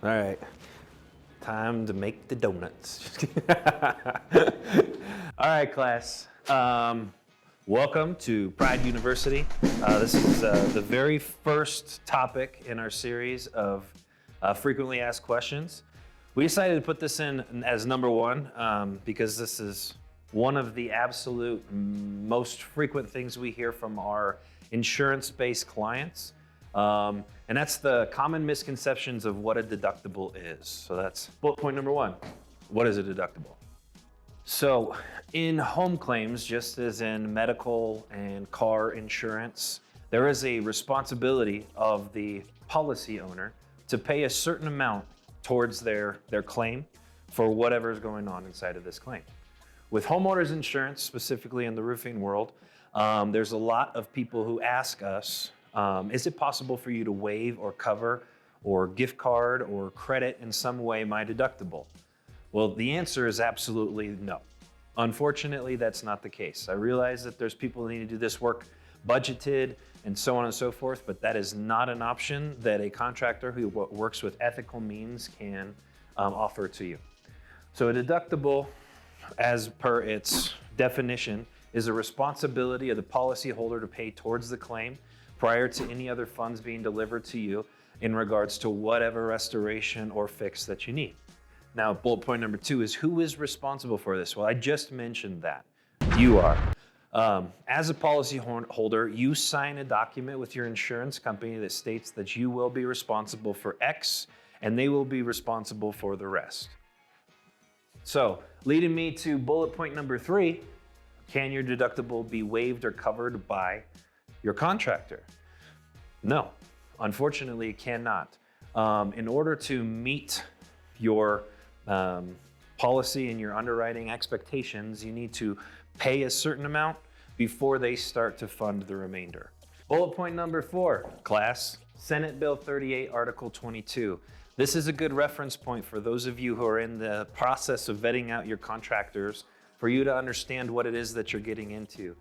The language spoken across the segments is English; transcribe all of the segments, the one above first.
All right. Time to make the donuts. All right, class. Welcome to Pride University. This is the very first topic in our series of frequently asked questions. We decided to put this in as number one because this is one of the absolute most frequent things we hear from our insurance-based clients. And that's the common misconceptions of what a deductible is. So that's bullet point number one. What is a deductible? So in home claims, just as in medical and car insurance, there is a responsibility of the policy owner to pay a certain amount towards their claim for whatever is going on inside of this claim. With homeowners insurance, specifically in the roofing world, there's a lot of people who ask us, is it possible for you to waive or cover or gift card or credit in some way my deductible? Well, the answer is absolutely no. Unfortunately, that's not the case. I realize that there's people who need to do this work budgeted and so on and so forth, but that is not an option that a contractor who works with ethical means can offer to you. So a deductible, as per its definition, is a responsibility of the policyholder to pay towards the claim prior to any other funds being delivered to you in regards to whatever restoration or fix that you need. Now, bullet point number two is who is responsible for this? Well, I just mentioned that. You are. As a policy holder, you sign a document with your insurance company that states that you will be responsible for X and they will be responsible for the rest. So, leading me to bullet point number three, can your deductible be waived or covered by your contractor? No, unfortunately it cannot. In order to meet your policy and your underwriting expectations, you need to pay a certain amount before they start to fund the remainder. Bullet point number four, class, Senate Bill 38, Article 22. This is a good reference point for those of you who are in the process of vetting out your contractors for you to understand what it is that you're getting into.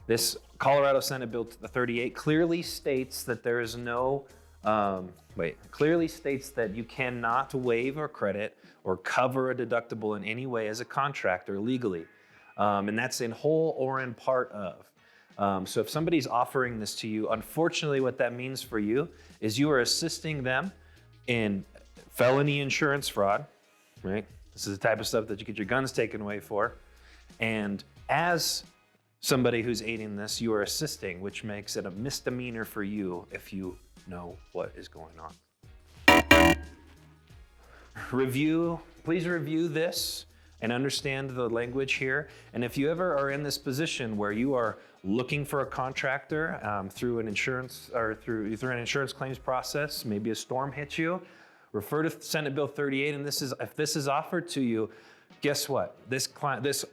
This Colorado Senate Bill 38 clearly states that there is clearly states that you cannot waive or credit or cover a deductible in any way as a contractor legally. And that's in whole or in part of. So if somebody's offering this to you, unfortunately what that means for you is you are assisting them in felony insurance fraud, right? This is the type of stuff that you get your guns taken away for. And as somebody who's aiding this, you are assisting, which makes it a misdemeanor for you if you know what is going on. Please review this and understand the language here. And if you ever are in this position where you are looking for a contractor through an insurance or through an insurance claims process, maybe a storm hits you, refer to Senate Bill 38, and if this is offered to you, guess what? This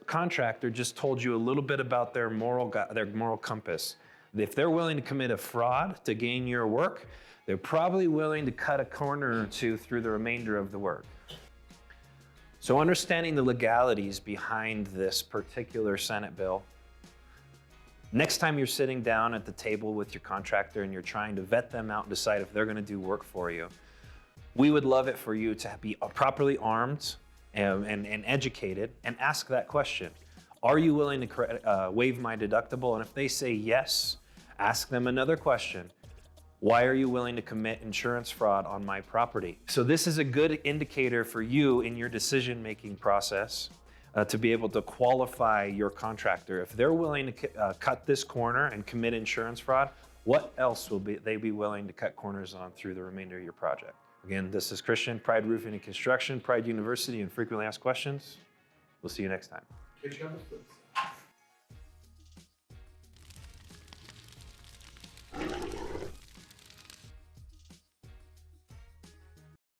contractor just told you a little bit about their moral compass. If they're willing to commit a fraud to gain your work, they're probably willing to cut a corner or two through the remainder of the work. So understanding the legalities behind this particular Senate bill, next time you're sitting down at the table with your contractor and you're trying to vet them out and decide if they're going to do work for you, we would love it for you to be properly armed and educated and ask that question. Are you willing to waive my deductible? And if they say yes, ask them another question. Why are you willing to commit insurance fraud on my property? So this is a good indicator for you in your decision-making process to be able to qualify your contractor. If they're willing to cut this corner and commit insurance fraud, what else will they be willing to cut corners on through the remainder of your project? Again, this is Christian, Pride Roofing and Construction, Pride University, and Frequently Asked Questions. We'll see you next time.